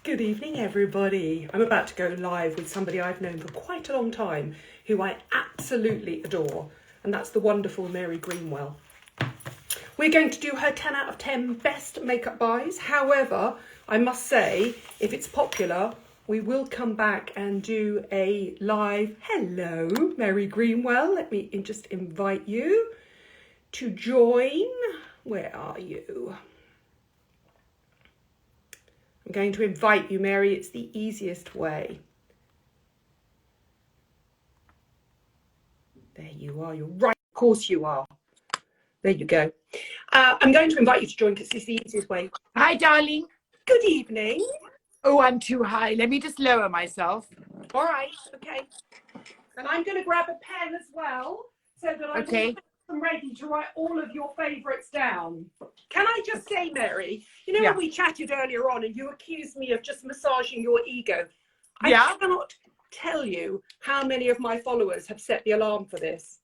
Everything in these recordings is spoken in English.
Good evening, everybody. I'm about to go live with somebody I've known for quite a long time, who I absolutely adore, and that's the wonderful Mary Greenwell. We're going to do her 10 out of 10 best makeup buys. However, I must say, if it's popular, we will come back and do a live. Hello, Mary Greenwell. Let me just invite you to join. Where are you? I'm going to invite you, Mary. It's the easiest way. There you are. You're right. Of course you are. There you go. I'm going to invite you to join because it's the easiest way. Hi, darling. Good evening. Oh, I'm too high. Let me just lower myself. All right. Okay. And I'm going to grab a pen as well so that I'm ready to write all of your favourites down. Can I just say, Mary, you know when we chatted earlier on and you accused me of just massaging your ego? I cannot tell you how many of my followers have set the alarm for this.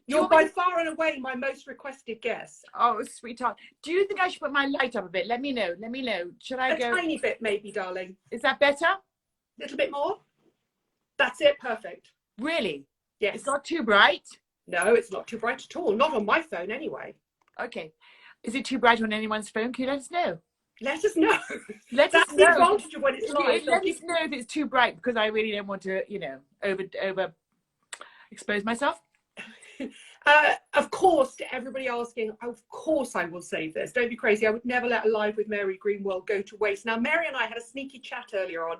You're by far and away my most requested guest. Oh, sweetheart. Do you think I should put my light up a bit? Let me know. Let me know. Should I go? A tiny bit, maybe, darling. Is that better? A little bit more? That's it. Perfect. Really? Yes. It's not too bright? No, it's not too bright at all. Not on my phone, anyway. Okay. Is it too bright on anyone's phone? Can you let us know? Let us know. Let That's us the know. advantage of when it's live. Let us know if it's too bright because I really don't want to, you know, over expose myself. Of course, to everybody asking, of course I will save this. Don't be crazy. I would never let a live with Mary Greenwell go to waste. Now, Mary and I had a sneaky chat earlier on,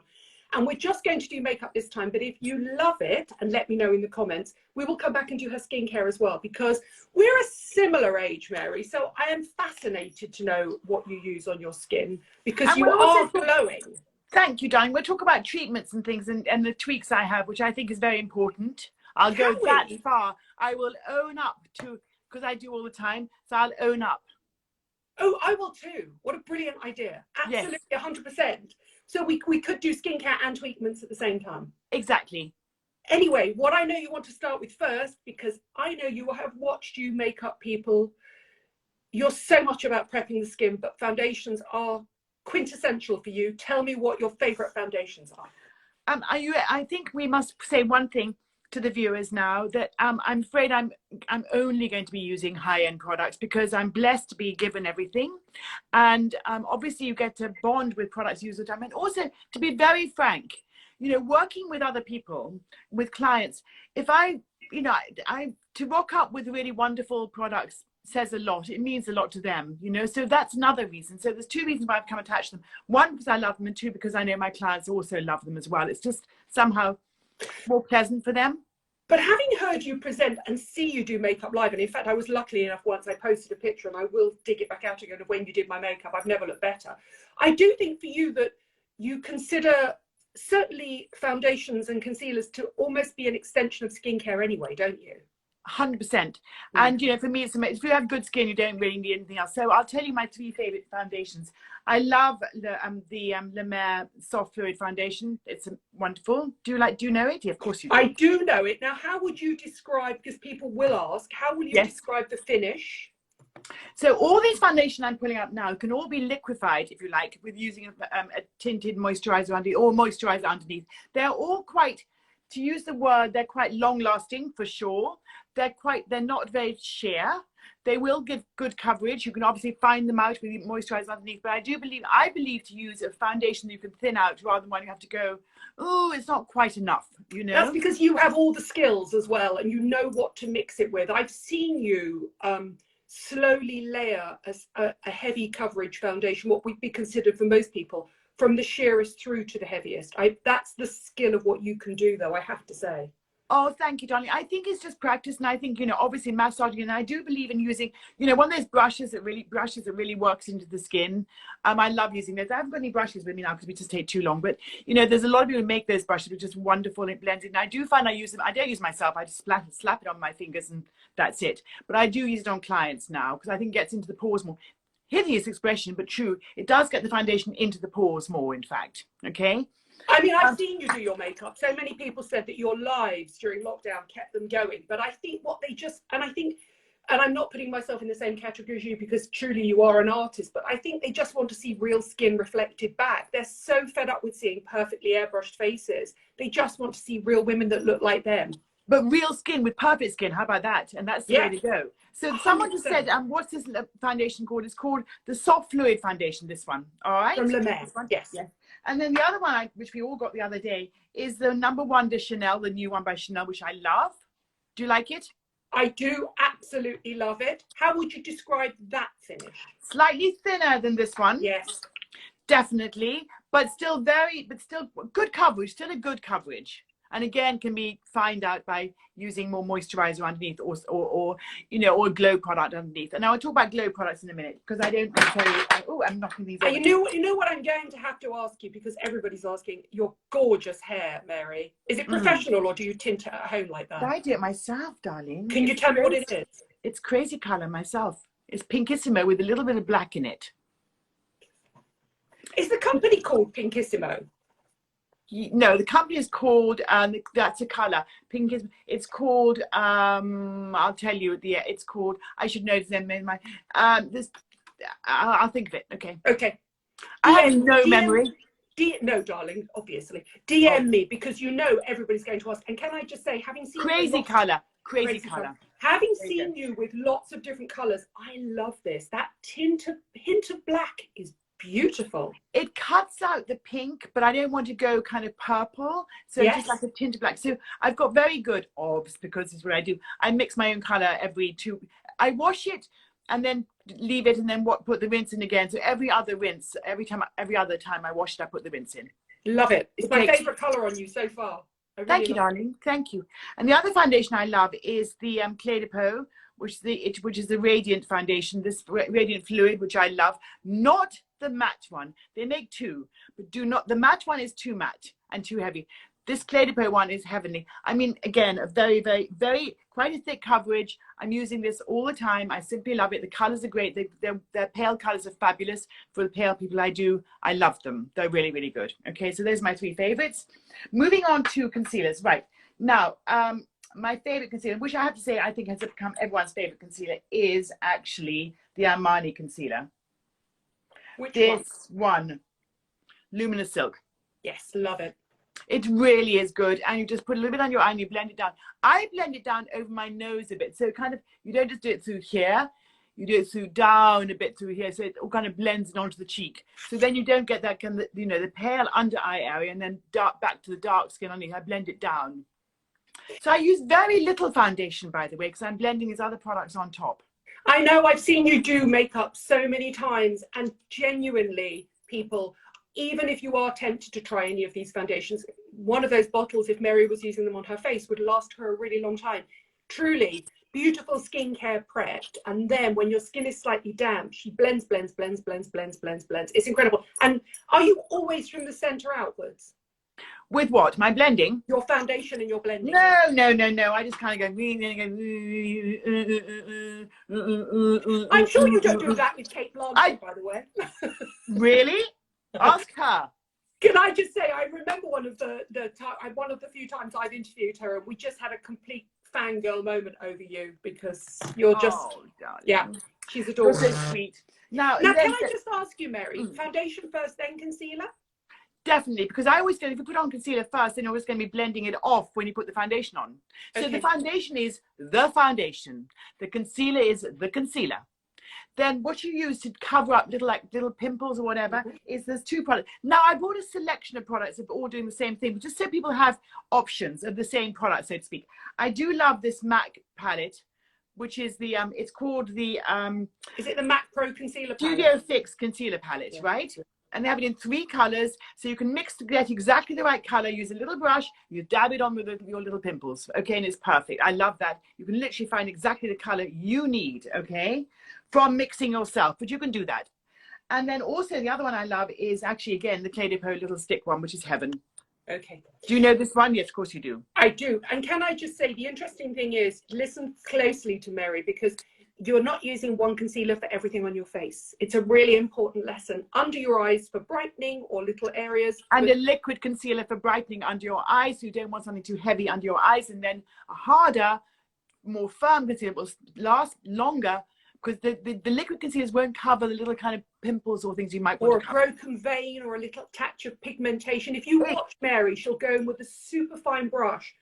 and we're just going to do makeup this time. But if you love it, and let me know in the comments, we will come back and do her skincare as well, because we're a similar age, Mary. So I am fascinated to know what you use on your skin, because you are glowing. Thank you, darling. We'll talk about treatments and things and the tweaks I have, which I think is very important. I'll go that far. I will own up to, because I do all the time, so I'll own up. Oh, I will too. What a brilliant idea. Absolutely, yes. 100%. So we could do skincare and treatments at the same time. Exactly. Anyway, what I know you want to start with first, because I know you have watched you makeup people. You're so much about prepping the skin, but foundations are quintessential for you. Tell me what your favorite foundations are. I think we must say one thing to the viewers now, that I'm afraid I'm only going to be using high-end products because I'm blessed to be given everything, and obviously you get to bond with products used all the time. And also, to be very frank, you know, working with other people, with clients, if I to rock up with really wonderful products says a lot. It means a lot to them, you know. So that's another reason. So there's two reasons why I've become attached to them. One, because I love them, and two, because I know my clients also love them as well. It's just somehow more pleasant for them. But having heard you present and see you do makeup live, and in fact I was lucky enough once I posted a picture, and I will dig it back out again, of when you did my makeup. I've never looked better. I do think for you that you consider certainly foundations and concealers to almost be an extension of skincare anyway, don't you? 100%. And you know, for me, it's if you have good skin, you don't really need anything else. So I'll tell you my three favorite foundations. I love the La Mer Soft Fluid Foundation. It's wonderful. Do you know it? Yeah, of course you do. I do know it. Now, how would you describe, because people will ask, how will you describe the finish? So all these foundation I'm pulling up now can all be liquefied, if you like, with using a tinted moisturizer underneath, or moisturizer underneath. They're all quite, to use the word, they're quite long lasting for sure. They're not very sheer. They will give good coverage. You can obviously find them out with moisturizer underneath, but I believe to use a foundation you can thin out rather than one you have to go, oh, it's not quite enough, you know. That's because you have all the skills as well, and you know what to mix it with. I've seen you slowly layer a heavy coverage foundation, what would be considered for most people, from the sheerest through to the heaviest. That's the skill of what you can do, though, I have to say. Oh, thank you, darling. I think it's just practice, and I think, you know, obviously massaging, and I do believe in using, you know, one of those brushes that really works into the skin. I love using those. I haven't got any brushes with me now because we just take too long, but you know, there's a lot of people who make those brushes, which is wonderful, and it blends in. And I do find I use them. I don't use myself. I just slap it on my fingers, and that's it. But I do use it on clients now because I think it gets into the pores more. Hideous expression, but true. It does get the foundation into the pores more, in fact. Okay. I mean, I've seen you do your makeup. So many people said that your lives during lockdown kept them going. But I think what they just, and I think and I'm not putting myself in the same category as you because truly you are an artist, but I think they just want to see real skin reflected back. They're so fed up with seeing perfectly airbrushed faces. They just want to see real women that look like them. But real skin with perfect skin, how about that? And that's the way to go. So 100%. Someone just said, what's this foundation called? It's called the Soft Fluid Foundation, this one. All right? From Luminous, yes. And then the other one, which we all got the other day, is the #1 de Chanel, the new one by Chanel, which I love. Do you like it? I do absolutely love it. How would you describe that finish? Slightly thinner than this one. Yes. Definitely. But still good coverage, still a good coverage. And again, can be found out by using more moisturizer underneath or you know, or a glow product underneath. And I'll talk about glow products in a minute because I don't necessarily, oh, I'm knocking these over. You know what I'm going to have to ask you, because everybody's asking, your gorgeous hair, Mary. Is it professional or do you tint it at home like that? I do it myself, darling. Can you tell me what it is? It's crazy color myself. It's Pinkissimo with a little bit of black in it. Is the company called Pinkissimo? No, the company is called, that's a color. Pink is, it's called, I'll tell you, it's called, I should know them in my, I'll think of it, okay. Okay. I have no memory. No, darling, obviously. DM me, because you know everybody's going to ask. And can I just say, having seen crazy color. Having seen you with lots of different colors, I love this. That hint of black is beautiful. It cuts out the pink, but I don't want to go kind of purple, so just like a tint of black. So I've got very good obs, because it's what I do. I mix my own color I wash it and then leave it, and then put the rinse in again. So every other other time I wash it, I put the rinse in. Love it. It's my favorite color on you so far. Thank you, darling. Thank you. And the other foundation I love is the Clé de Peau, which is the Radiant foundation, this Radiant Fluid, which I love. Not the matte one. They make two, but the matte one is too matte and too heavy. This Clé de Peau one is heavenly. I mean, again, a very, very, very, quite a thick coverage. I'm using this all the time. I simply love it. The colors are great. Their pale colors are fabulous. For the pale people I love them. They're really, really good. Okay, so those are my 3 favorites. Moving on to concealers. Right, now, my favorite concealer, which I have to say I think has become everyone's favorite concealer, is actually the Armani Concealer. Which one? Luminous Silk. Yes, love it. It really is good. And you just put a little bit on your eye and you blend it down. I blend it down over my nose a bit. So kind of, you don't just do it through here. You do it through down a bit through here. So it all kind of blends it onto the cheek. So then you don't get that kind of, you know, the pale under eye area and then back to the dark skin underneath. I blend it down. So I use very little foundation, by the way, because I'm blending these other products on top. I know, I've seen you do makeup so many times, and genuinely, people, even if you are tempted to try any of these foundations, one of those bottles, if Mary was using them on her face, would last her a really long time. Truly, beautiful skincare prepped, and then when your skin is slightly damp, she blends. It's incredible. And are you always from the center outwards? With what? My blending? Your foundation and your blending? No. I just kind of go. I'm sure you don't do that with Kate Blanchett, by the way. Really? Ask her. Can I just say, I remember one of the few times I've interviewed her, and we just had a complete fangirl moment over you, because you're just, she's adorable. You're so sweet. Now can I just ask you, Mary, foundation first, then concealer? Definitely, because I always go, if you put on concealer first, then you're always going to be blending it off when you put the foundation on. So the foundation is the foundation. The concealer is the concealer. Then what you use to cover up little pimples or whatever is there's 2 products. Now I bought a selection of products that are all doing the same thing, but just so people have options of the same product, so to speak. I do love this MAC palette, which is the it's called the is it the MAC Pro Concealer palette? Studio Fix Concealer Palette, right? And they have it in 3 colors, so you can mix to get exactly the right color. Use a little brush, you dab it on with your little pimples, okay? And it's perfect. I love that. You can literally find exactly the color you need, okay, from mixing yourself, but you can do that. And then also the other one I love is actually, again, the Clé de Peau little stick one, which is heaven. Okay. Do you know this one? Yes, of course you do. I do. And can I just say, the interesting thing is, listen closely to Mary, because you're not using one concealer for everything on your face. It's a really important lesson. Under your eyes for brightening or little areas. And a liquid concealer for brightening under your eyes. So you don't want something too heavy under your eyes. And then a harder more firm concealer will last longer, because the liquid concealers won't cover the little kind of pimples or things you might want or to a cover. broken vein or a little touch of pigmentation. If you watch Mary, she'll go in with a super fine brush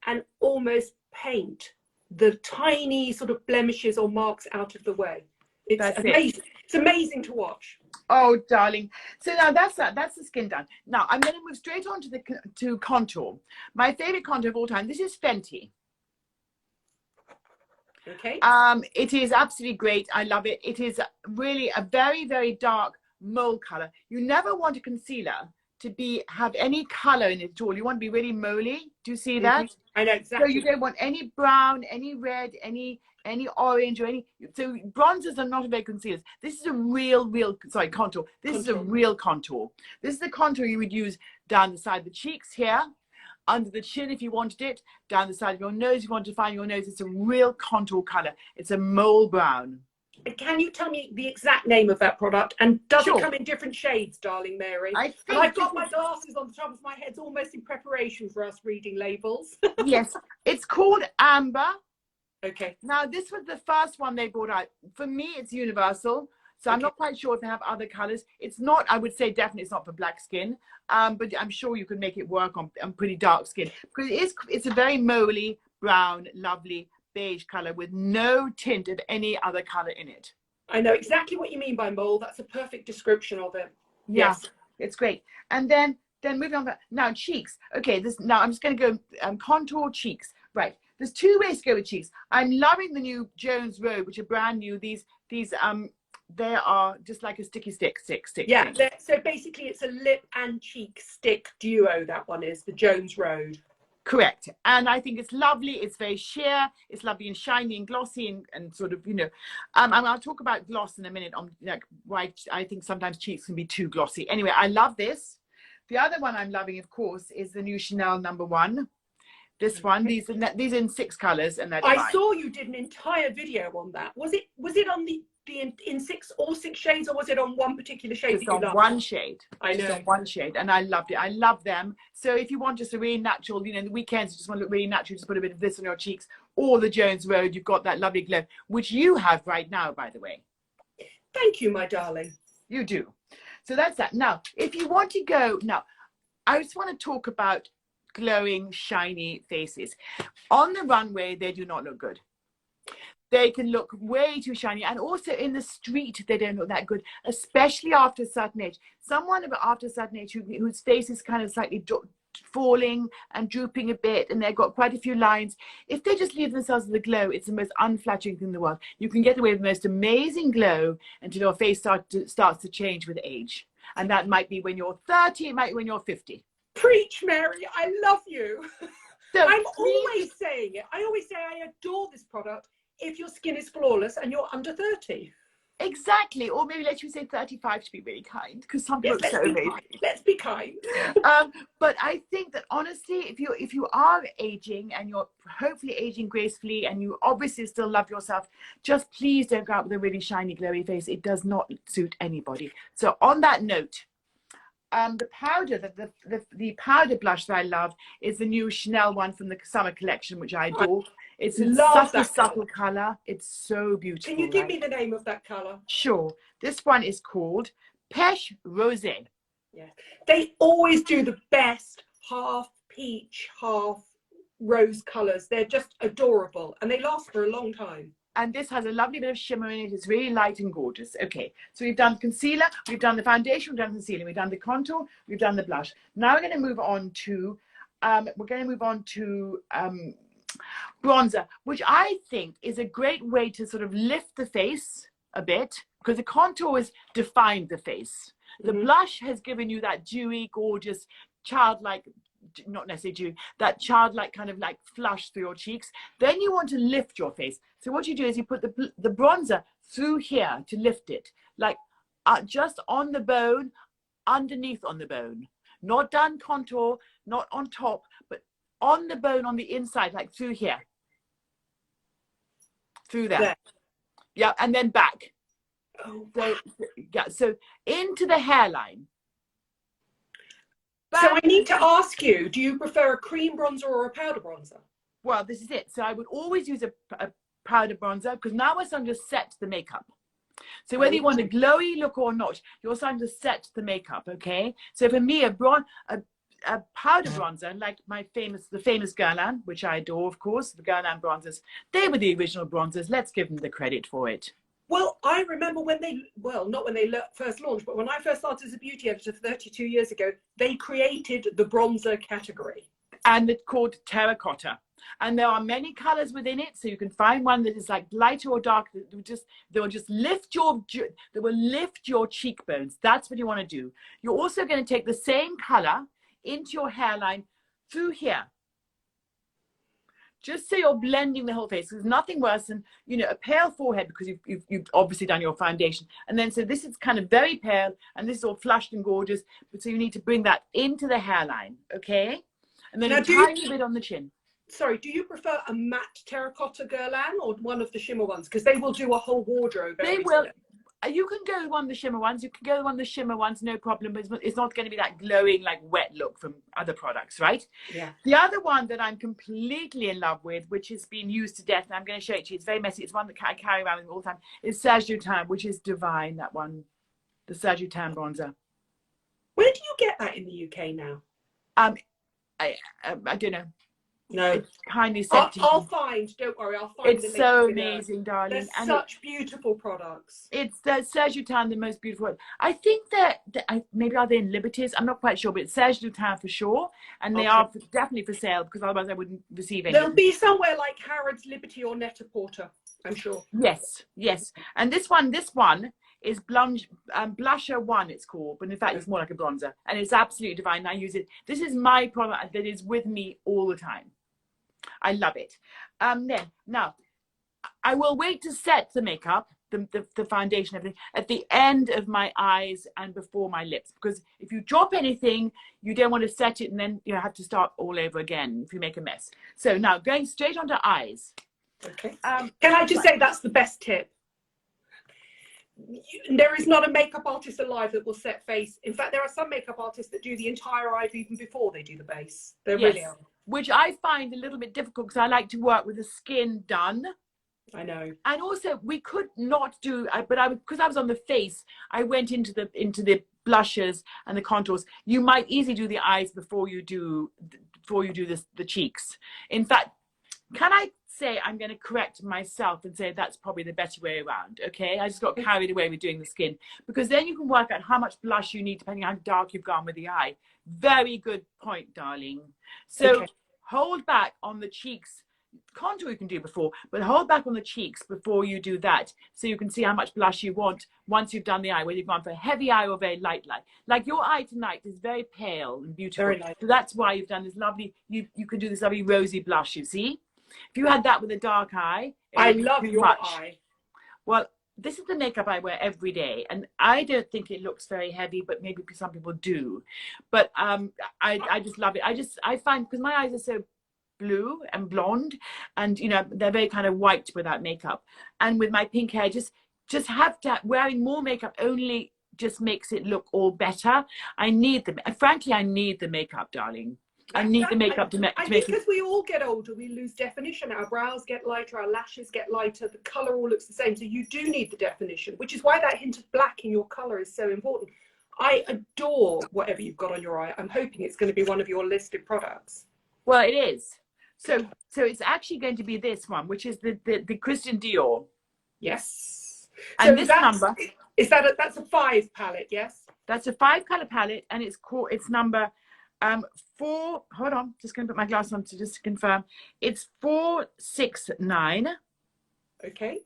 and almost paint the tiny sort of blemishes or marks out of the way. It's amazing. It's amazing to watch. Oh, darling. So now that's the skin done. Now I'm going to move straight on to contour. My favorite contour of all time. This is Fenty. Okay. It is absolutely great. I love it. It is really a very, very dark mole color. You never want a concealer to have any color in it at all. You want to be really moly. Do you see that? I know exactly. So you don't want any brown, any red, any orange, or any. So bronzers are not very concealers. This is a real contour. This is a real contour. This is the contour you would use down the side of the cheeks here, under the chin if you wanted it, down the side of your nose if you want to define your nose. It's a real contour color. It's a mole brown. Can you tell me the exact name of that product? And does it come in different shades, darling Mary? I've got my glasses on the top of my head, almost in preparation for us reading labels. Yes, it's called Amber. Okay. Now, this was the first one they brought out. For me, it's universal. So I'm not quite sure if they have other colors. It's not, I would say definitely it's not for black skin. But I'm sure you could make it work on pretty dark skin. Because it's a very moly, brown, lovely, beige color with no tint of any other color in it. I know exactly what you mean by mole. That's a perfect description of it. Yes, it's great. And then moving on. Now cheeks. Okay, now I'm just going to go contour cheeks. Right. There's two ways to go with cheeks. I'm loving the new Jones Road, which are brand new. These they are just like a sticky stick. Yeah. So basically, it's a lip and cheek stick duo. That one is the Jones Road. Correct. And I think it's lovely. It's very sheer. It's lovely and shiny and glossy and sort of, and I'll talk about gloss in a minute on why I think sometimes cheeks can be too glossy. Anyway, I love this. The other one I'm loving, of course, is the new Chanel No.1. This one, these are in 6 colors, and I saw you did an entire video on that. Was it on the in 6 or 6 shades, or was it on one particular shade? It's on one shade. I know. It's on one shade, and I loved it. I love them. So if you want just a really natural, in the weekends you just want to look really natural, just put a bit of this on your cheeks, or the Jones Road, you've got that lovely glow, which you have right now, by the way. Thank you, my darling. You do. So that's that. Now, if you want to go, I just want to talk about glowing, shiny faces. On the runway, they do not look good. They can look way too shiny, and also in the street they don't look that good, especially after a certain age. Someone after a certain age whose face is kind of slightly falling and drooping a bit, and they've got quite a few lines, if they just leave themselves with a glow, it's the most unflattering thing in the world. You can get away with the most amazing glow until your face starts to change with age, and that might be when you're 30, it might be when you're 50. Preach, Mary. I love you. So I'm always saying it. I always say I adore this product if your skin is flawless and you're under 30. Exactly. Or maybe let's say 35 to be really kind, because some people are so amazing. Let's be kind. But I think that honestly, if you are aging and you're hopefully aging gracefully and you obviously still love yourself, just please don't go out with a really shiny, glowy face. It does not suit anybody. So on that note, the powder, the powder blush that I love is the new Chanel one from the summer collection, which I adore. It's such a subtle color. It's so beautiful. Can you give me the name of that color? Sure. This one is called Peche Rosé. Yeah. They always do the best half peach, half rose colors. They're just adorable, and they last for a long time. And this has a lovely bit of shimmer in it. It's really light and gorgeous. Okay, so we've done concealer, we've done the foundation, we've done concealer, we've done the contour, we've done the blush. Now we're going to move on to bronzer, which I think is a great way to sort of lift the face a bit, because the contour has defined the face. The blush has given you that dewy, gorgeous, childlike, not necessarily dewy, that childlike kind of like flush through your cheeks. Then you want to lift your face. So what you do is you put the bronzer through here to lift it, like just on the bone, underneath on the bone. Not done contour, not on top, but on the bone on the inside, like through here. Through there. Yeah, and then back. Oh, so yeah, so into the hairline. So I need to ask you, do you prefer a cream bronzer or a powder bronzer? Well, this is it. So I would always use a powder bronzer, because now we're starting to set the makeup. So whether you want a glowy look or not, you're starting to set the makeup, okay? So for me, a powder bronzer, like the famous Guerlain, which I adore, of course, the Guerlain bronzers, they were the original bronzers. Let's give them the credit for it. Well, I remember when they, well, not when they first launched, but when I first started as a beauty editor 32 years ago, they created the bronzer category. And it's called Terracotta. And there are many colors within it, so you can find one that is like lighter or dark, that will just lift your cheekbones. That's what you want to do. You're also going to take the same color into your hairline through here, just so you're blending the whole face. There's nothing worse than, you know, a pale forehead, because you've obviously done your foundation, and then so this is kind of very pale, and this is all flushed and gorgeous, but so you need to bring that into the hairline, okay? And then a tiny bit on the chin. Sorry, do you prefer a matte terracotta Guerlain or one of the shimmer ones? Because they will do a whole wardrobe. They will. You can go with one of the shimmer ones. You can go with one of the shimmer ones, no problem. But it's not going to be that glowing, like wet look from other products, right? Yeah. The other one that I'm completely in love with, which has been used to death, and I'm going to show it to you. It's very messy. It's one that I carry around with me all the time. Is Serge Lutens, which is divine. That one, the Serge Lutens bronzer. Where do you get that in the UK now? I don't know. No, it's kindly sent to I'll find. Don't worry, I'll find. It's so amazing, darling. They're such beautiful products. It's the Serge Lutens, the most beautiful. I think that maybe are they in Liberties? I'm not quite sure, but it's Serge Lutens for sure, and they are definitely for sale, because otherwise I wouldn't receive any. They'll be somewhere like Harrods, Liberty, or Net-a-Porter, I'm sure. Yes, yes. And this one is Blusher 1, it's called, but in fact it's more like a bronzer, and it's absolutely divine. I use it. This is my product that is with me all the time. I love it. Now I will wait to set the makeup, the foundation, everything at the end of my eyes and before my lips, because if you drop anything, you don't want to set it and then you have to start all over again if you make a mess. So now going straight onto eyes. Okay. Can I just say that's the best tip? There is not a makeup artist alive that will set face. In fact, there are some makeup artists that do the entire eye even before they do the base. They really are. Which I find a little bit difficult, because I like to work with the skin done. I know. And also we could not do, because I was on the face, I went into the blushes and the contours. You might easily do the eyes before you do the cheeks. In fact, can I say I'm going to correct myself and say that's probably the better way around, okay? I just got carried away with doing the skin, because then you can work out how much blush you need depending on how dark you've gone with the eye. Very good point, darling. So hold back on the cheeks. Contour you can do before, but hold back on the cheeks before you do that, so you can see how much blush you want once you've done the eye, whether you've gone for a heavy eye or very light light. Like your eye tonight is very pale and beautiful. Very nice. So that's why you've done this lovely, you can do this lovely rosy blush, you see? If you had that with a dark eye, I love your eye. Well, this is the makeup I wear every day, and I don't think it looks very heavy, but maybe some people do. But I just love it. I find, because my eyes are so blue and blonde, and you know they're very kind of white without makeup, and with my pink hair, just wearing more makeup only just makes it look all better. I need the makeup, darling. I need the makeup to make it. Because we all get older, we lose definition. Our brows get lighter, our lashes get lighter, the colour all looks the same. So you do need the definition, which is why that hint of black in your colour is so important. I adore whatever you've got on your eye. I'm hoping it's going to be one of your listed products. Well, it is. So it's actually going to be this one, which is the Christian Dior. Yes. And so this number is that's a 5 palette, yes? That's a 5 color palette, and it's number 4. Hold on, just going to put my glass on to just confirm. It's 469. Okay.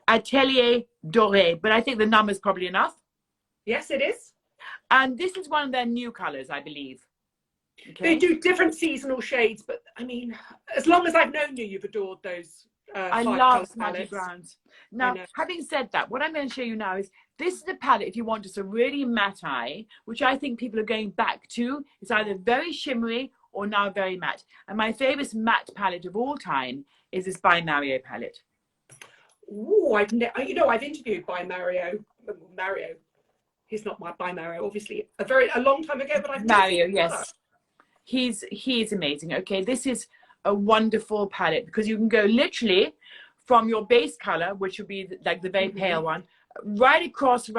Atelier Doré, but I think the number's probably enough. Yes, it is. And this is one of their new colors, I believe. Okay. They do different seasonal shades, but I mean, as long as I've known you, you've adored those. I love smudgy browns. Now, having said that, what I'm going to show you now is this is a palette if you want just a really matte eye, which I think people are going back to. It's either very shimmery or now very matte. And my favorite matte palette of all time is this By Mario palette. Ooh, I've interviewed By Mario. He's not By Mario, obviously, a long time ago, but I've Mario, yes. He's amazing. Okay, this is a wonderful palette, because you can go literally from your base color, which would be like the very pale one, right across,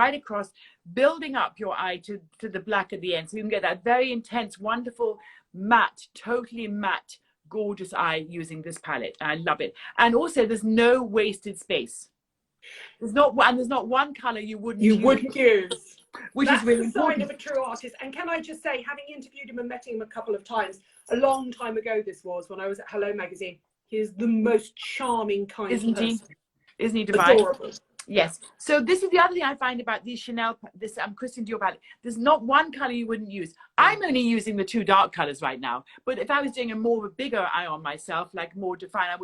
building up your eye to the black at the end. So you can get that very intense, wonderful, matte, totally matte, gorgeous eye using this palette. I love it. And also there's no wasted space. There's not one color you wouldn't use. Which That's is really the sign important. of a true artist. And can I just say, having interviewed him and met him a couple of times, a long time ago this was, when I was at Hello Magazine, he is the most charming kind of person. Isn't he divine? Adorable. Yes. So this is the other thing I find about these Chanel, this Christian Dior palette. There's not one color you wouldn't use. I'm only using the two dark colors right now. But if I was doing a more of a bigger eye on myself, like more defined, I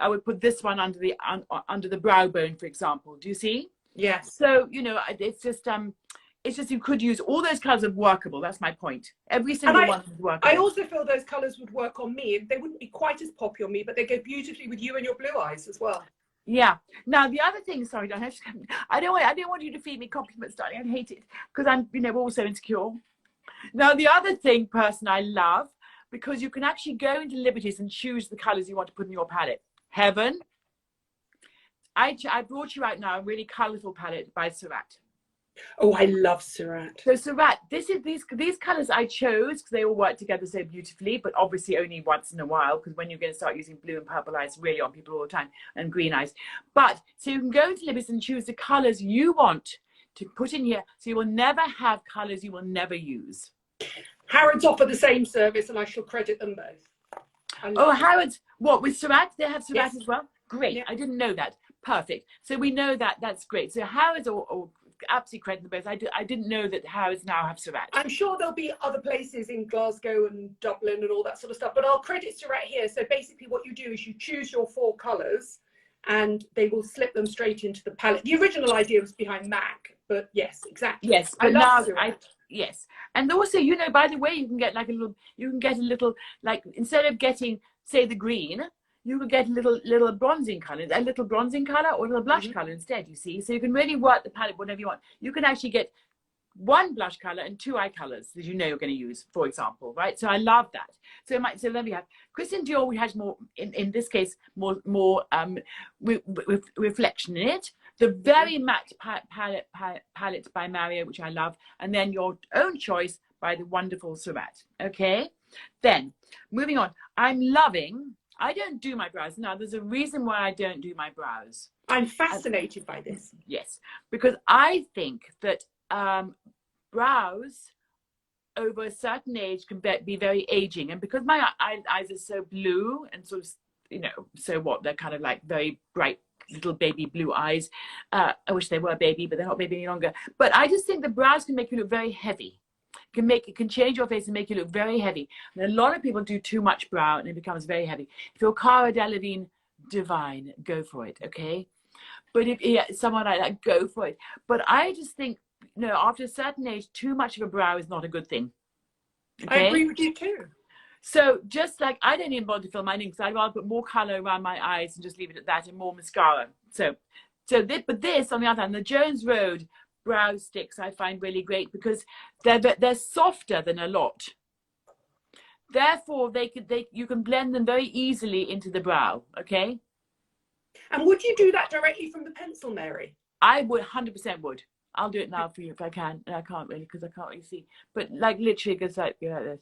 would put this one under the brow bone, for example. Do you see? Yes. So, you know, it's just you could use all those colors are workable. That's my point. Every single one is workable. I also feel those colors would work on me. They wouldn't be quite as poppy on me, but they go beautifully with you and your blue eyes as well. Yeah. Now the other thing, sorry, I don't want you to feed me compliments, darling. I hate it because I'm, you know, also insecure. Now the other thing, person, I love, because you can actually go into Liberties and choose the colors you want to put in your palette. Heaven. I brought you out now a really colorful palette by Surratt. Oh, I love Surratt. So Surratt, these colors I chose because they all work together so beautifully, but obviously only once in a while, because when you're going to start using blue and purple eyes really on people all the time, and green eyes. But so you can go into Liberties and choose the colors you want to put in here, so you will never have colors you will never use. Harrods offer the same service, and I shall credit them both. Oh, Harrods, what, with Surratt? They have Surratt Yes. as well? Great. Yeah. I didn't know that. Perfect. So we know that. That's great. So Harrods or absolutely credit them both. I didn't know that Harrods now have Surratt. I'm sure there'll be other places in Glasgow and Dublin and all that sort of stuff, but I'll credit Surratt here. So basically what you do is you choose your 4 colours and they will slip them straight into the palette. The original idea was behind MAC, but yes, exactly. Yes, but now yes. And also, you know, by the way, you can get like a little, like, instead of getting, say, the green, you can get a little bronzing color or a little blush color instead, you see. So you can really work the palette whatever you want. You can actually get 1 blush color and 2 eye colors that you know you're going to use, for example, right? So I love that. So then we have Christian Dior. We had more, in this case, more with reflection in it. The very matte palette by Mario, which I love, and then your own choice by the wonderful Surratt. Okay, then moving on. I'm loving. I don't do my brows. Now, there's a reason why I don't do my brows. I'm fascinated by this. Yes, because I think that brows over a certain age can be very aging. And because my eyes are so blue and sort of, you know, so what, they're kind of like very bright little baby blue eyes. I wish they were baby, but they're not baby any longer. But I just think the brows can make you look very heavy. Can change your face and make you look very heavy. And a lot of people do too much brow and it becomes very heavy. If you're Cara Delevingne, divine, go for it, okay? But if someone like that, go for it. But I just think, you know, after a certain age, too much of a brow is not a good thing. Okay? I agree with you too. So just like, I don't even bother to fill mine in because I'd rather put more color around my eyes and just leave it at that, and more mascara. But this, on the other hand, the Jones Road brow sticks I find really great because they're softer than a lot. Therefore, you can blend them very easily into the brow, okay? And would you do that directly from the pencil, Mary? I would, 100% would. I'll do it now for you if I can. I can't really because I can't really see. But like literally goes like this.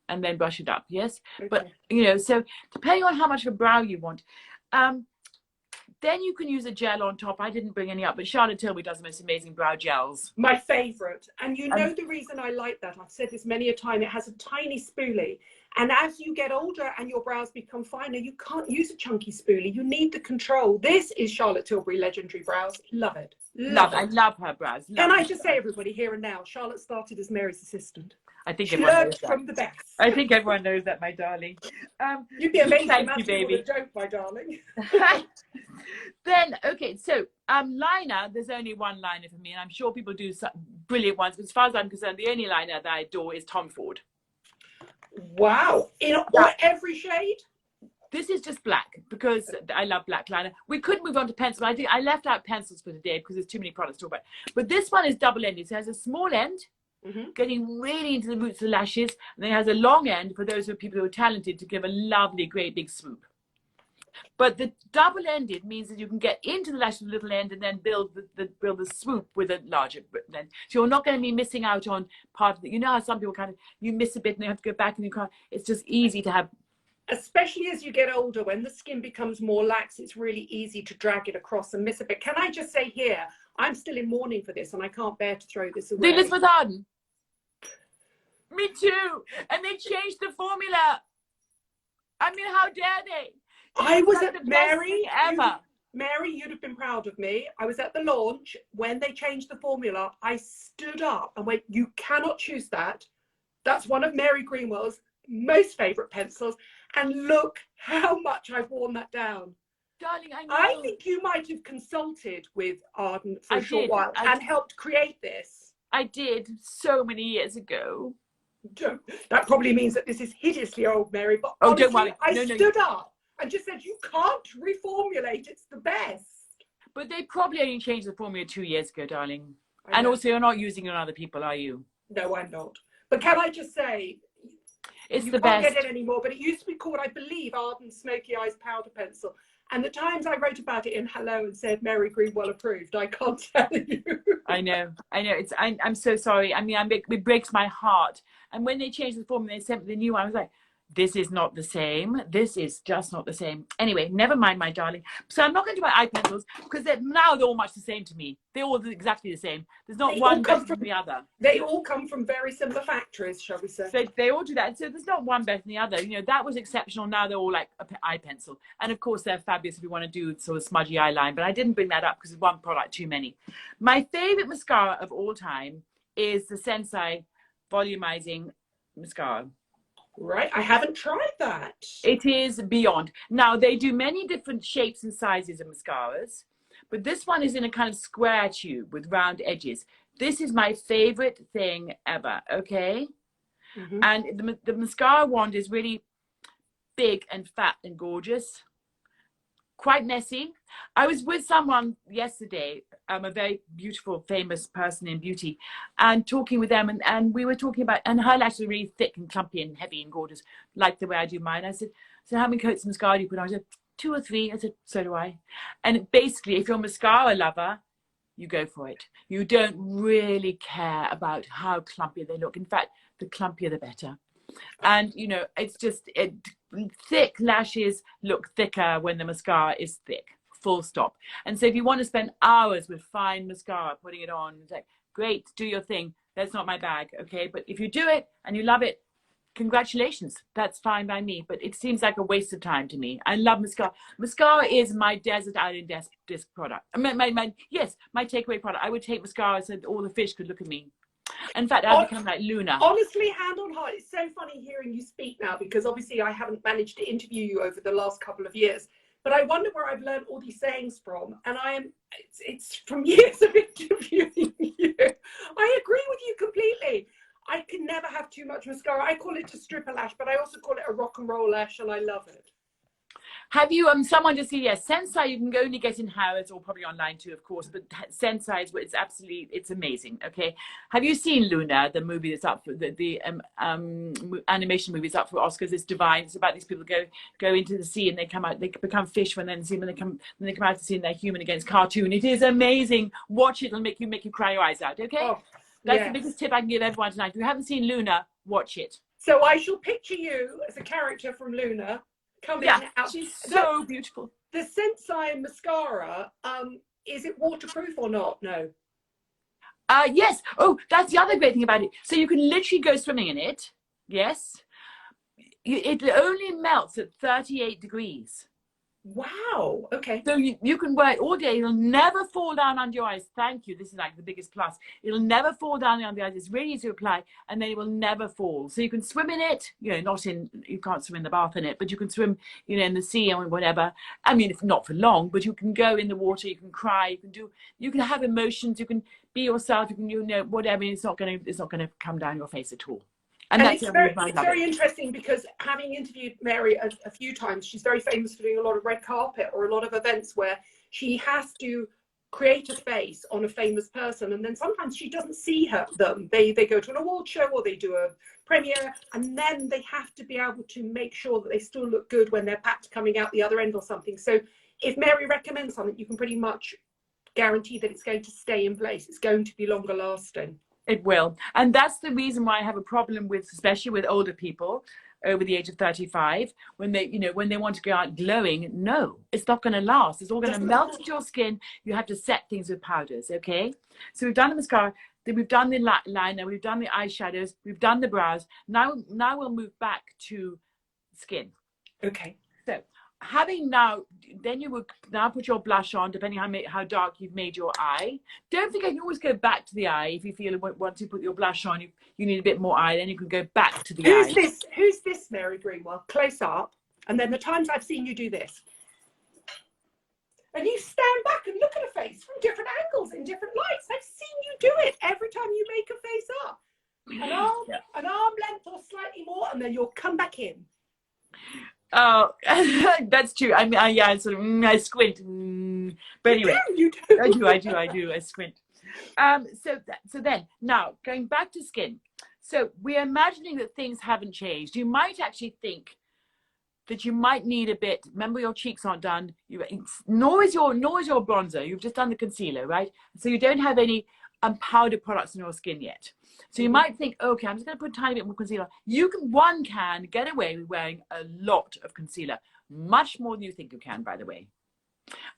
And then brush it up, yes? Okay. But, you know, so depending on how much of a brow you want, then you can use a gel on top. I didn't bring any up, but Charlotte Tilbury does the most amazing brow gels. My favourite. And you know the reason I like that, I've said this many a time, it has a tiny spoolie. And as you get older and your brows become finer, you can't use a chunky spoolie. You need the control. This is Charlotte Tilbury Legendary Brows. Love it. Love it. I love her brows. Can I just say, everybody, here and now, Charlotte started as Mary's assistant. I think she learned from the best. I think everyone knows that, my darling. You'd be amazing. Thank you, baby. A joke, my darling. Then, okay, so liner, there's only one liner for me, and I'm sure people do some brilliant ones. But as far as I'm concerned, the only liner that I adore is Tom Ford. Wow. In every shade? This is just black because I love black liner. We could move on to pencils. I left out pencils for today because there's too many products to talk about. But this one is double-ended. So it has a small end getting really into the roots of the lashes. And then it has a long end for those people who are talented to give a lovely, great big swoop. But the double-ended means that you can get into the lash with a little end and then build the swoop with a larger end. So you're not going to be missing out on part of it. You know how some people you miss a bit and they have to go back and you can't. It's just easy to have. Especially as you get older, when the skin becomes more lax, it's really easy to drag it across and miss a bit. Can I just say here, I'm still in mourning for this and I can't bear to throw this away. Elizabeth Arden. Me too. And they changed the formula. I mean, how dare they? I was at Mary ever. Mary, you'd have been proud of me. I was at the launch when they changed the formula. I stood up and went, "You cannot choose that. That's one of Mary Greenwell's most favourite pencils. And look how much I've worn that down." Darling, I know. I think you might have consulted with Arden for a short while and helped create this. I did so many years ago. That probably means that this is hideously old, Mary. But oh, honestly, don't worry. I stood up and just said, "You can't reformulate. It's the best." But they probably only changed the formula 2 years ago, darling. And also, you're not using it on other people, are you? No, I'm not. But can I just say, it's you the can't best. get it anymore, but it used to be called, I believe, Arden Smoky Eyes Powder Pencil. And the times I wrote about it in Hello and said Mary Greenwell approved, I can't tell you. I know. I'm so sorry. I mean, it breaks my heart. And when they changed the formula, they sent me the new one. I was like, this is not the same. This is just not the same. Anyway, never mind, my darling. So I'm not going to buy eye pencils because they're all much the same to me. They're all exactly the same. There's not one better than the other. They all come from very similar factories, shall we say. So they all do that. So there's not one better than the other. You know, that was exceptional. Now they're all like an eye pencil. And of course, they're fabulous if you want to do sort of smudgy eyeline. But I didn't bring that up because it's one product too many. My favorite mascara of all time is the Sensai Volumizing Mascara. Right, I haven't tried that. It is beyond. Now, they do many different shapes and sizes of mascaras, but this one is in a kind of square tube with round edges. This is my favorite thing ever, okay? And the mascara wand is really big and fat and gorgeous. Quite messy. I was with someone yesterday, a very beautiful, famous person in beauty, and talking with them, and we were talking about, and her lashes are really thick and clumpy and heavy and gorgeous, like the way I do mine. I said, "So how many coats of mascara do you put on?" I said, 2 or 3. I said, "So do I." And basically, if you're a mascara lover, you go for it. You don't really care about how clumpy they look. In fact, the clumpier the better. And you know, it's just thick lashes look thicker when the mascara is thick, full stop. And so if you want to spend hours with fine mascara putting it on, it's like, great, do your thing. That's not my bag, okay? But if you do it and you love it, congratulations, that's fine by me. But it seems like a waste of time to me. I love mascara. Mascara is my desert island disc product. Yes, my takeaway product. I would take mascara so all the fish could look at me. In fact, I've become like Luna. Honestly, hand on heart, it's so funny hearing you speak now, because obviously I haven't managed to interview you over the last couple of years. But I wonder where I've learned all these sayings from. And it's from years of interviewing you. I agree with you completely. I can never have too much mascara. I call it a stripper lash, but I also call it a rock and roll lash, and I love it. Have you, someone just said, yes, Sensai you can only get in Harrods or probably online too, of course, but Sensai, it's amazing, okay? Have you seen Luna, the movie that's up for, the animation movie that's up for Oscars? It's divine. It's about these people go into the sea and they come out, they become fish when they come out of the sea and they're human against cartoon. It is amazing. Watch it, it'll make you cry your eyes out, okay? Oh, that's the biggest tip I can give everyone tonight. If you haven't seen Luna, watch it. So I shall picture you as a character from Luna. Out. She's so beautiful. The Sensai mascara, is it waterproof or not? No. Yes. Oh, that's the other great thing about it. So you can literally go swimming in it. Yes. It only melts at 38 degrees. Wow. Okay. So you can wear it all day. It'll never fall down under your eyes. Thank you. This is like the biggest plus. It'll never fall down under the eyes. It's really easy to apply, and then it will never fall. So you can swim in it. You know, you can't swim in the bath in it, but you can swim, you know, in the sea or whatever. I mean, if not for long, but you can go in the water. You can cry. You can have emotions. You can be yourself. You can, you know, whatever. It's not going to come down your face at all. And it's very interesting, because having interviewed Mary a few times, she's very famous for doing a lot of red carpet or a lot of events where she has to create a face on a famous person, and then sometimes she doesn't see them. They go to an award show or they do a premiere, and then they have to be able to make sure that they still look good when they're packed coming out the other end or something. So if Mary recommends something, you can pretty much guarantee that it's going to stay in place. It's going to be longer lasting. It will. And that's the reason why I have a problem with, especially with older people over the age of 35, when they, you know, when they want to go out glowing. No, it's not going to last. It's all going to melt into your skin. You have to set things with powders, okay? So we've done the mascara, then we've done the liner, we've done the eyeshadows, we've done the brows. Now we'll move back to skin. Okay. So having now, then you would now put your blush on, depending how dark you've made your eye. Don't forget, you always go back to the eye. If you feel once you put your blush on, you need a bit more eye, then you can go back to the eye. Who's this, Mary Greenwell? Close up. And then the times I've seen you do this. And you stand back and look at a face from different angles in different lights. I've seen you do it every time you make a face up. An arm length or slightly more, and then you'll come back in. Oh, that's true. I mean, yeah, I sort of, I squint. But anyway, You do. I do. I squint. So then, now, going back to skin. So we're imagining that things haven't changed. You might actually think that you might need a bit. Remember, your cheeks aren't done. Nor is your bronzer. You've just done the concealer, right? So you don't have any powder products in your skin yet. So you might think, okay, I'm just going to put a tiny bit more concealer. One can get away with wearing a lot of concealer, much more than you think you can, by the way.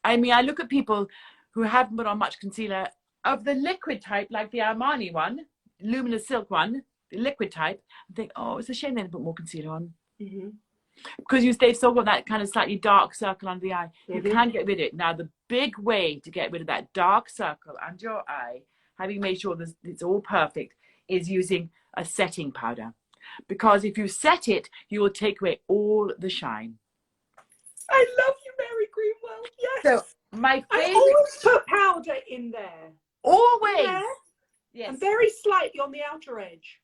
I mean, I look at people who haven't put on much concealer of the liquid type, like the Armani one, Luminous Silk one, the liquid type, and think, oh, it's a shame they didn't put more concealer on. Because they've still got that kind of slightly dark circle under the eye. You can get rid of it. Now, the big way to get rid of that dark circle under your eye, having made sure that it's all perfect, is using a setting powder. Because if you set it, you will take away all the shine. I love you, Mary Greenwell. Yes. So my favorite. I always put powder in there. Always. Yeah. Yes. And very slightly on the outer edge.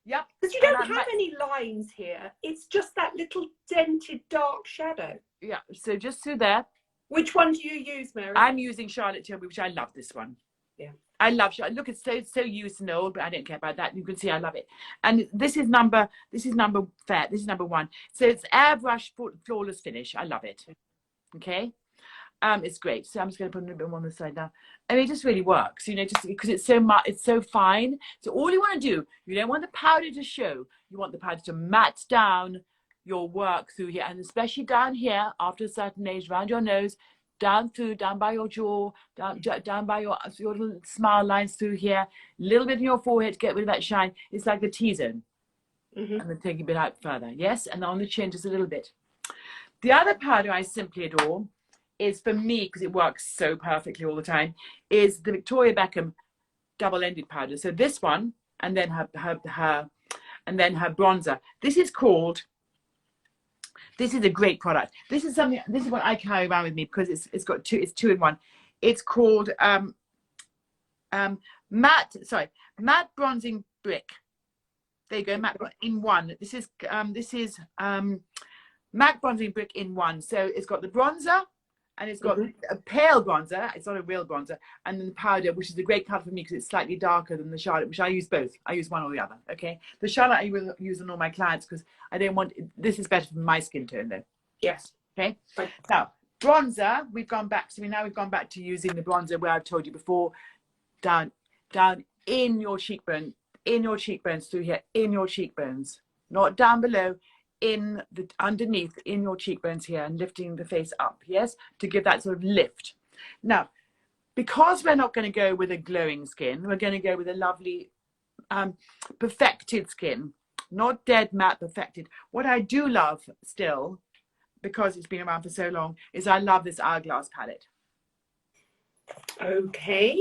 Yep. Because you don't have any lines here. It's just that little dented dark shadow. Yeah. So just through there. Which one do you use, Mary? I'm using Charlotte Tilbury, which I love this one. Yeah. I love Charlotte. Look, it's so used and old, but I don't care about that. You can see I love it. And this is number 1. So it's Airbrush Flawless Finish. I love it. Okay. It's great. So I'm just going to put a little bit more on the side now. I mean, it just really works, you know, just because it's so fine. So all you want to do, you don't want the powder to show. You want the powder to matte down your work through here, and especially down here after a certain age, around your nose, down by your jaw, down by your little smile lines through here, a little bit in your forehead to get rid of that shine. It's like the T-zone. And then take a bit out further. Yes, and on the chin just a little bit. The other powder I simply adore is, for me, because it works so perfectly all the time, is the Victoria Beckham double-ended powder. So this one, and then her bronzer. This is a great product. This is what I carry around with me because it's two in one. It's called matte bronzing brick. There you go, matte in one. This is matte bronzing brick in one. So it's got the bronzer, and it's got a pale bronzer. It's not a real bronzer, and then the powder, which is a great color for me because it's slightly darker than the Charlotte, which I use both. I use one or the other. Okay, the Charlotte I will use on all my clients because I don't want. This is better for my skin tone though. Yes. Okay. Right. Now bronzer, we've gone back to using the bronzer where I've told you before, down in your cheekbone, through here, in your cheekbones, not down below. Underneath in your cheekbones here, and lifting the face up, yes, to give that sort of lift. Now, because we're not going to go with a glowing skin, we're going to go with a lovely perfected skin, not dead matte, perfected. What I do love still, because it's been around for so long, is I love this Hourglass palette. Okay,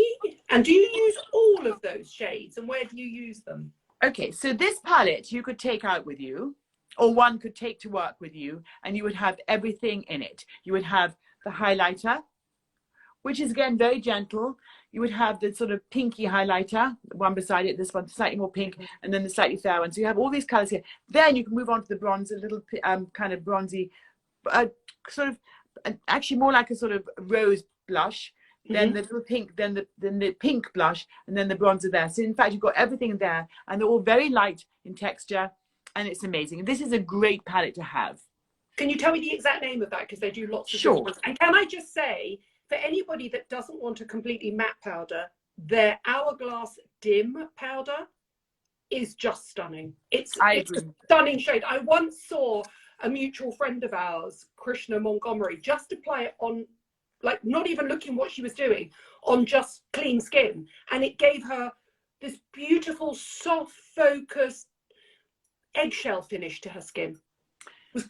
and do you use all of those shades, and where do you use them? Okay, so this palette you could take out with you, or one could take to work with you, and you would have everything in it. You would have the highlighter, which is again very gentle. You would have the sort of pinky highlighter, the one beside it, this one slightly more pink, and then the slightly fair one. So you have all these colors here. Then you can move on to the bronzer, little kind of bronzy, sort of actually more like a sort of rose blush. then the little pink, then the pink blush, and then the bronzer there. So in fact, you've got everything there, and they're all very light in texture, and it's amazing. This is a great palette to have. Can you tell me the exact name of that? Because they do lots of Sure. different ones. And can I just say, for anybody that doesn't want a completely matte powder, their Hourglass Dim Powder is just stunning. It's a stunning shade. I once saw a mutual friend of ours, Krishna Montgomery, just apply it on, like, not even looking what she was doing, on just clean skin. And it gave her this beautiful, soft, focused eggshell finish to her skin.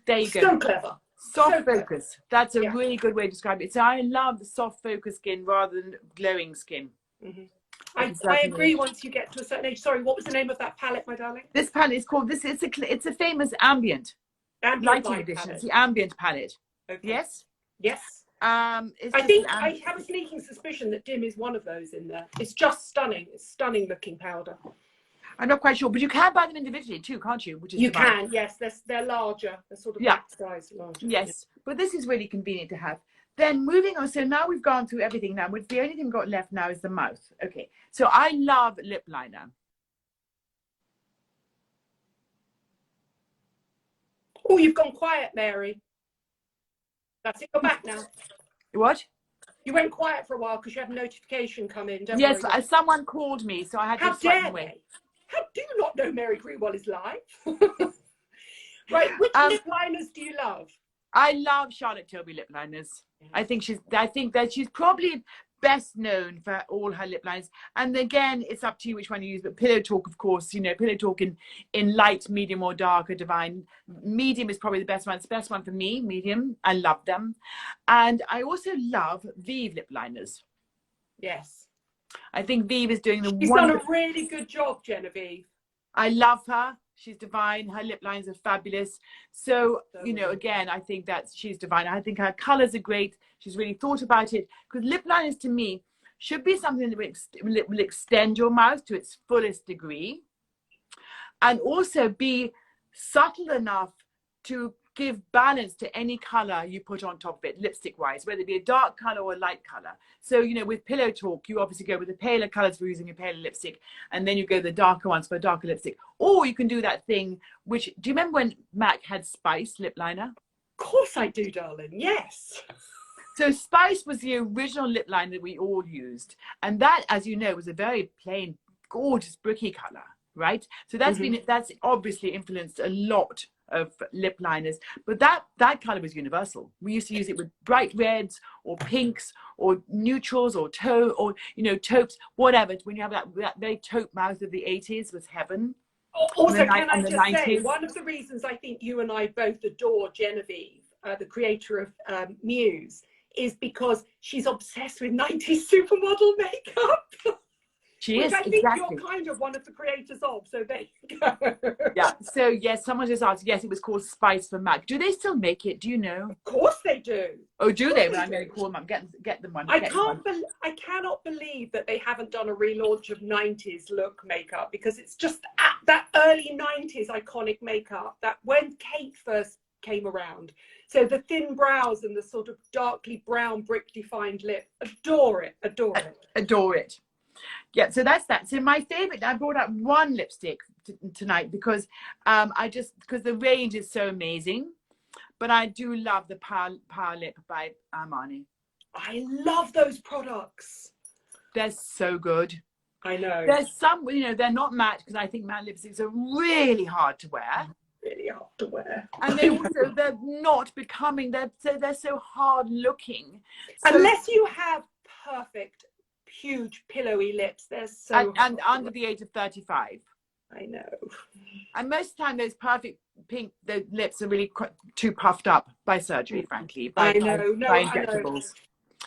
There you So go. clever. Soft focus. That's a really good way to describe it. So I love the soft focus skin rather than glowing skin. I agree once you get to a certain age. Sorry, what was the name of that palette, my darling? This palette is called, it's a famous ambient lighting edition. It's the ambient palette. Okay. Yes? Yes. I have a sneaking suspicion that Dim is one of those in there. It's just stunning. It's stunning looking powder. I'm not quite sure, but you can buy them individually too, can't you? Which is you can, yes. They're larger. They're sort of back size larger. Yes, but this is really convenient to have. Then moving on, so now we've gone through everything now. The only thing we've got left now is the mouth. Okay, so I love lip liner. Oh, you've gone quiet, Mary. That's it, you're back now. What? You went quiet for a while because you had a notification come in, don't Yes, worry. someone called me, so I had to swipe away. How do you not know Mary Greenwell is live? Right, which lip liners do you love? I love Charlotte Tilbury lip liners. I think that she's probably best known for all her lip lines. And again, it's up to you which one you use. But Pillow Talk, of course, you know, Pillow Talk in light, medium, or dark or divine. Medium is probably the best one. It's the best one for me, medium. I love them. And I also love Vive lip liners. Yes. I think Vive is doing the She's done a really good job, Genevieve. I love her. She's divine. Her lip lines are fabulous. So, you know, again, I think that she's divine. I think her colors are great. She's really thought about it. Because lip liners, to me, should be something that will extend your mouth to its fullest degree. And also be subtle enough to give balance to any color you put on top of it, lipstick-wise, whether it be a dark color or a light color. So, you know, with Pillow Talk, you obviously go with the paler colors for using a paler lipstick, and then you go the darker ones for a darker lipstick. Or you can do that thing, which, do you remember when MAC had Spice lip liner? Of course I do, darling, yes. So Spice was the original lip liner that we all used. And that, as you know, was a very plain, gorgeous, bricky color, right? So that's that's obviously influenced a lot of lip liners, but that color was universal. We used to use it with bright reds or pinks or neutrals or taupes, whatever. When you have that very taupe mouth of the 80s was heaven. Also, can I just say, one of the reasons I think you and I both adore Genevieve, the creator of Muse, is because she's obsessed with 90s supermodel makeup. She Which is, I think exactly. You're kind of one of the creators of, so there you go. Yeah, so yes, someone just asked, yes, it was called Spice for MAC. Do they still make it? Do you know? Of course they do. Oh, do they? Well, I'm going to call them up, get them one. I cannot believe that they haven't done a relaunch of 90s look makeup, because it's just at that early 90s iconic makeup that when Kate first came around. So the thin brows and the sort of darkly brown brick defined lip. Adore it, adore it. Adore it. Yeah, so that's that. So my favorite, I brought out one lipstick tonight because because the range is so amazing. But I do love the Power Lip by Armani. I love those products. They're so good. I know. There's some, you know, they're not matte, because I think matte lipsticks are really hard to wear. Really hard to wear. And they're not becoming, they're so hard looking. So, unless you have perfect, huge pillowy lips, they're so and under the age of 35. I know. And most of the time those perfect pink, the lips are really too puffed up by surgery, frankly, by injectables.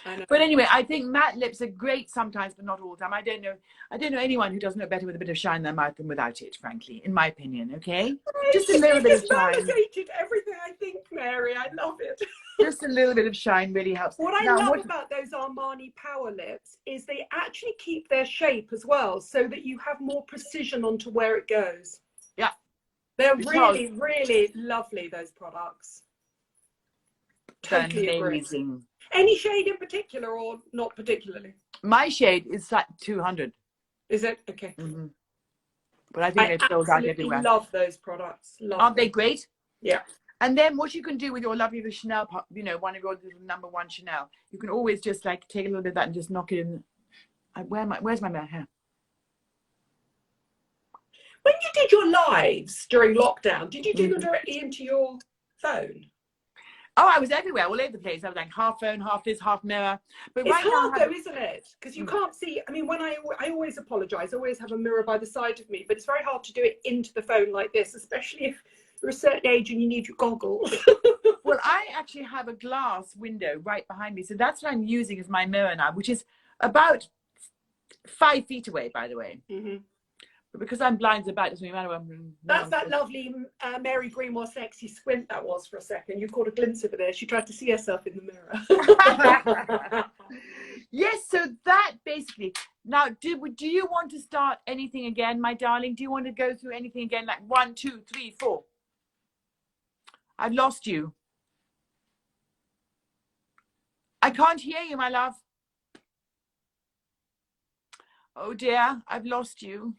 I know. But anyway, I think matte lips are great sometimes, but not all the time. I don't know anyone who doesn't look better with a bit of shine in their mouth than without it, frankly, in my opinion. Okay, just a little bit of shine. Validated everything I think, Mary. I love it. Just a little bit of shine really helps. What I love about those Armani Power Lips is they actually keep their shape as well, so that you have more precision onto where it goes. Yeah, they're really, really lovely. Those products. Totally amazing. Any shade in particular or not particularly? My shade is like 200. Is it? Okay. Mm-hmm. But I think I they've sold out everywhere. love those products. Aren't they great? Yeah. And then what you can do with your lovely Chanel, you know, one of your little #1 Chanel, you can always just like take a little bit of that and just knock it in. Where's my hair? When you did your lives during lockdown, did you do them directly into your phone? Oh, I was everywhere, all over the place. I was like half phone, half this, half mirror. But it's right hard now, though, isn't it? Because you can't see. I mean, when I always apologise. I always have a mirror by the side of me, but it's very hard to do it into the phone like this, especially if you're a certain age and you need your goggles. Well, I actually have a glass window right behind me, so that's what I'm using as my mirror now, which is about 5 feet away, by the way. Mm-hmm. But because I'm blind, it doesn't matter. That's that lovely Mary Greenwell sexy squint that was for a second. You caught a glimpse of her there. She tried to see herself in the mirror. Yes, so that basically. Now, do you want to start anything again, my darling? Do you want to go through anything again, like 1, 2, 3, 4? I've lost you. I can't hear you, my love. Oh dear, I've lost you.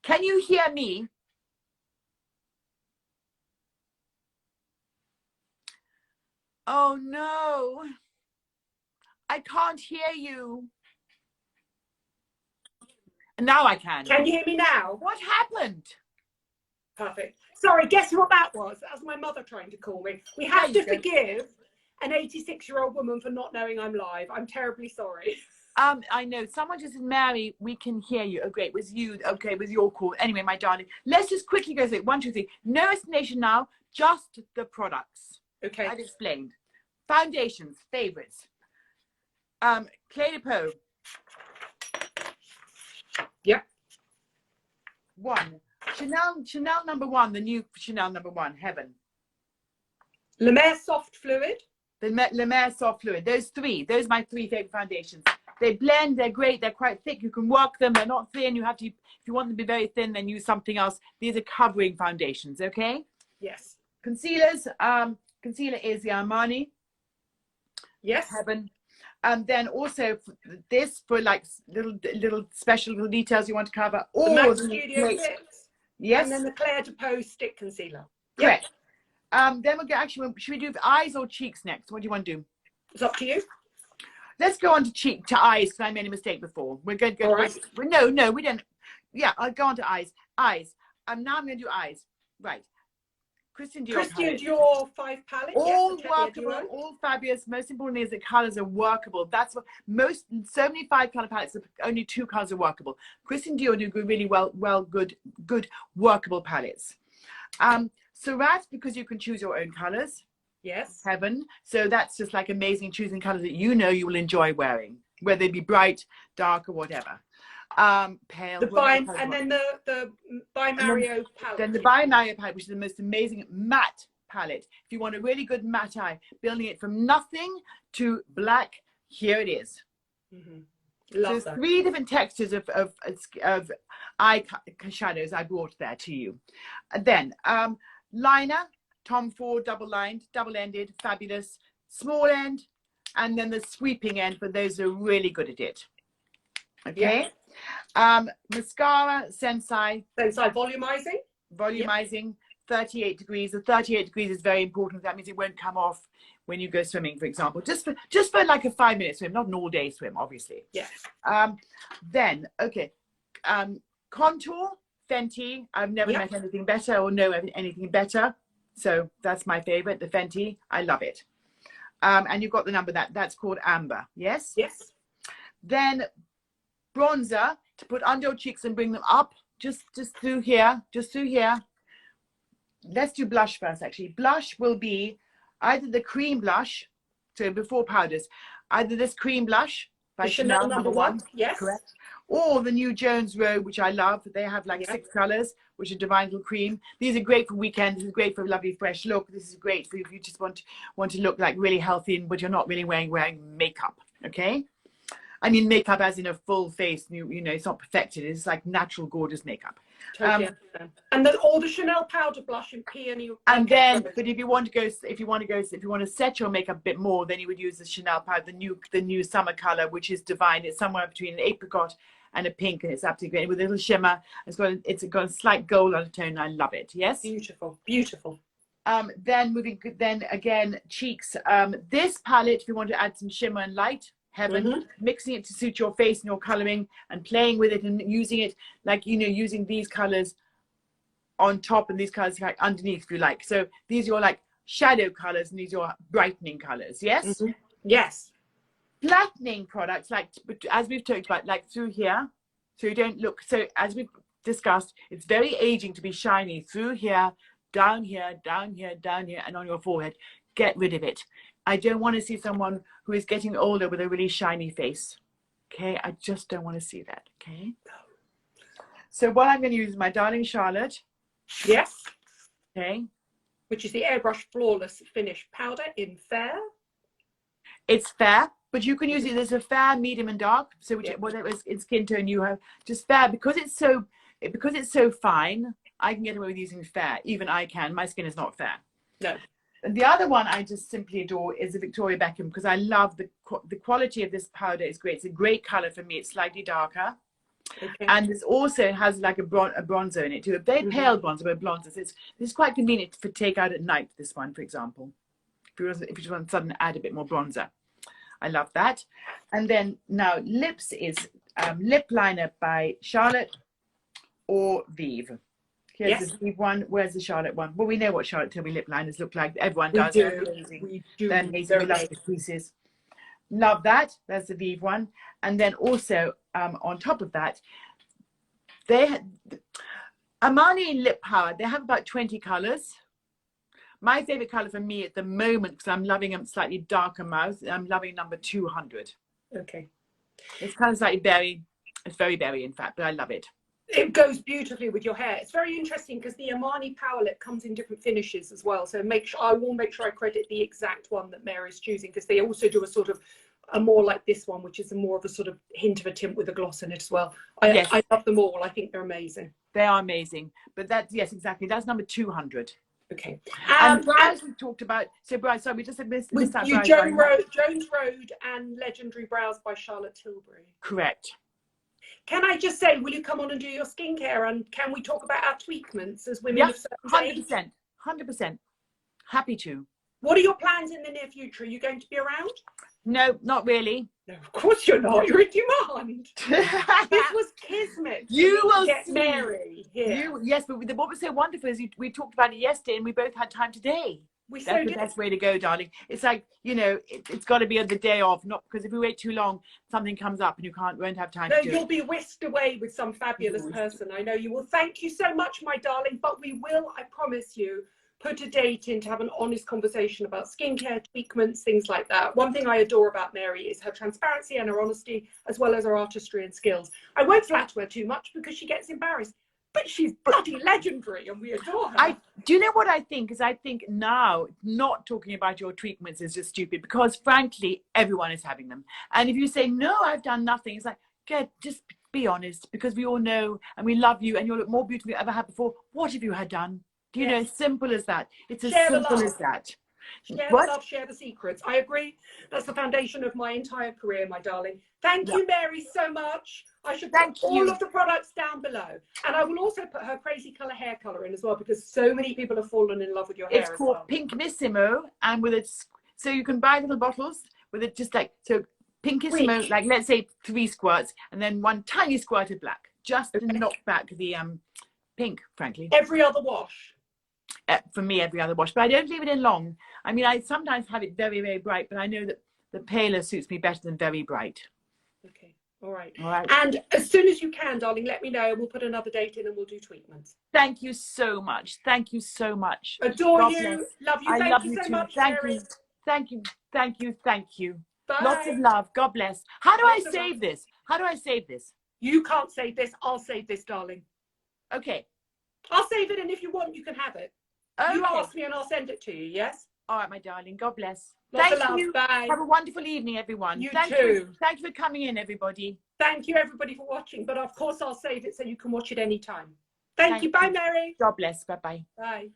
Can you hear me? Oh no, I can't hear you. Now I can. Can you hear me now? What happened? Perfect. Sorry, guess what that was? That was my mother trying to call me. We have to forgive an 86-year-old woman for not knowing I'm live. I'm terribly sorry. I know someone just said, Mary, we can hear you. Oh, great. It was you. Okay, it was your call. Anyway, my darling, let's just quickly go through it. 1, 2, 3. No explanation now, just the products. Okay. I've explained. Foundations, favorites. Clé de Peau. Yep. 1. Chanel #1, the new Chanel #1, Heaven. La Mer Soft Fluid. The La Mer Soft Fluid. Those are my 3 favorite foundations. They blend, they're great, they're quite thick. You can work them, they're not thin. You have to, if you want them to be very thin, then use something else. These are covering foundations, okay? Yes. Concealers. Concealer is the Armani. Yes. Heaven. And then also this for like little special little details you want to cover. The Mac Studio Fix. Yes. And then the Claire de Peau Stick Concealer. Correct. Yep. Then we'll go, actually, should we do eyes or cheeks next? What do you want to do? It's up to you. Let's go on to eyes, because I made a mistake before. We're going to go. Right. No, we don't. Yeah, I'll go on to eyes. Eyes. Now I'm going to do eyes. Right. Christian Dior 5 palette. All yes, workable, all fabulous. Most importantly is the colors are workable. That's what so many 5-color palettes, only 2 colors are workable. Christian Dior do really good workable palettes. Surratt, because you can choose your own colors. Yes. Heaven. So that's just like amazing, choosing colors that you know you will enjoy wearing, whether they be bright, dark, or whatever. Pale. And then the By Mario palette. Then the By Mario palette, which is the most amazing matte palette. If you want a really good matte eye, building it from nothing to black, here it is. Mm-hmm. Love so that. 3 different textures of eye shadows I brought there to you. And then liner, Tom Ford double-ended, fabulous, small end, and then the sweeping end for those who are really good at it. Okay. Yeah. Mascara, Sensai volumizing, yep. 38 degrees. The 38 degrees is very important. That means it won't come off when you go swimming, for example. Just for like a 5-minute swim, not an all-day swim, obviously. Yes. Then contour, Fenty. I've never met anything better or know anything better. So that's my favorite, the Fenty. I love it. And you've got the number that's called Amber. Yes. Yes. Then bronzer to put under your cheeks and bring them up, just through here, Let's do blush first, actually. Blush will be either the cream blush, so before powders, either this cream blush by Chanel #1, yes, correct, or the new Jones Road, which I love. They have like 6 colors, which are Divine Little Cream. These are great for weekends. This is great for a lovely fresh look. This is great for if you just want to look like really healthy, but you're not really wearing makeup. Okay. I mean makeup as in a full face, you know, it's not perfected. It's like natural, gorgeous makeup. Totally understand. And then all the Chanel powder blush in peony. And then, but if you want to set your makeup a bit more, then you would use the Chanel powder, the new summer color, which is divine. It's somewhere between an apricot and a pink, and it's absolutely great with a little shimmer. It's got a slight gold undertone. I love it. Yes. Beautiful, beautiful. Then again, cheeks. This palette, if you want to add some shimmer and light, heaven, mixing it to suit your face and your coloring, and playing with it and using it like, you know, using these colors on top and these colors like underneath, if you like. So these are your like shadow colors and these are your brightening colors. Yes. Yes. Flattening products, like as we've talked about, like through here, so you don't look. So as we've discussed, it's very aging to be shiny through here, down here, down here, down here, and on your forehead. Get rid of it. I don't want to see someone who is getting older with a really shiny face. Okay, I just don't want to see that. Okay. So what I'm going to use is my Darling Charlotte. Yes. Okay. Which is the Airbrush Flawless Finish Powder in Fair. It's fair, but you can use it as a fair, medium, and dark. So whatever in skin tone you have, just fair, because it's so fine. I can get away with using fair. Even I can. My skin is not fair. No. And the other one I just simply adore is the Victoria Beckham, because I love the quality of this powder. Is great. It's a great color for me. It's slightly darker. Okay. And this also has like a bronzer in it too. A very pale bronzer, but bronzer. It's quite convenient for take out at night. This one, for example, if you just want to suddenly add a bit more bronzer. I love that. And then now lips is lip liner by Charlotte or Vive. Here's the Vive one. Where's the Charlotte one? Well, we know what Charlotte Tilbury lip liners look like. Everyone does. They're amazing. We do. They're amazing. We love the pieces. Love that. There's the Vive one. And then also on top of that, Armani lip power. They have about 20 colors. My favorite color for me at the moment, because I'm loving a slightly darker mouth, I'm loving number 200. Okay. It's kind of slightly berry. It's very berry, in fact, but I love it. It goes beautifully with your hair. It's very interesting because the Armani Power Lip comes in different finishes as well. So I will make sure I credit the exact one that Mary's choosing, because they also do a sort of a more like this one, which is a more of a sort of hint of a tint with a gloss in it as well. I love them all. I think they're amazing. They are amazing. But yes, exactly. That's number 200. Okay. And brows we talked about. So brows, sorry, we just missed that. Jones Road and Legendary Brows by Charlotte Tilbury. Correct. Can I just say, will you come on and do your skincare, and can we talk about our tweakments as women of certain age? 100%. Happy to. What are your plans in the near future? Are you going to be around? No, not really. No, of course you're not. You're in demand. This was kismet. You will get Mary here. Yes, but what was so wonderful is we talked about it yesterday, and we both had time today. That's the best way to go, darling. It's like, you know, it's got to be on the day off, not because if we wait too long, something comes up and you won't have time to do it. No, you'll be whisked away with some fabulous person. I know you will. Thank you so much, my darling. But we will, I promise you, put a date in to have an honest conversation about skincare, treatments, things like that. One thing I adore about Mary is her transparency and her honesty, as well as her artistry and skills. I won't flatter her too much because she gets embarrassed. But she's bloody legendary and we adore her. Do you know what I think? Is I think now not talking about your treatments is just stupid, because frankly, everyone is having them. And if you say, no, I've done nothing, it's like, just be honest, because we all know and we love you and you'll look more beautiful than you ever had before. What have you had done? Do you know, simple as that. It's as simple as that. Share the love, share the secrets. I agree. That's the foundation of my entire career, my darling. Thank you, Mary, so much. I should put all of the products down below. And I will also put her crazy color hair color in as well, because so many people have fallen in love with your hair. It's called Pinkissimo, and with it, so you can buy little bottles with it, just like, so Pinkissimo, like let's say 3 squirts, and then 1 tiny squirt of black, just to knock back the pink, frankly. Every other wash. For me, every other wash, but I don't leave it in long. I mean, I sometimes have it very, very bright, but I know that the paler suits me better than very bright. Okay, all right. And as soon as you can, darling, let me know, and we'll put another date in and we'll do treatments. Thank you so much. Thank you so much. Adore you. Love you. Thank you so much. Thank you. Thank you. Thank you. Thank you. Bye. Lots of love. God bless. How do I save this? How do I save this? You can't save this. I'll save this, darling. Okay. I'll save it, and if you want, you can have it. Okay. You ask me and I'll send it to you, yes? All right, my darling. God bless. Thank you. Bye. Have a wonderful evening, everyone. You too. Thank you for coming in, everybody. Thank you, everybody, for watching. But of course, I'll save it so you can watch it anytime. Thank you. Bye, Mary. God bless. Bye-bye. Bye.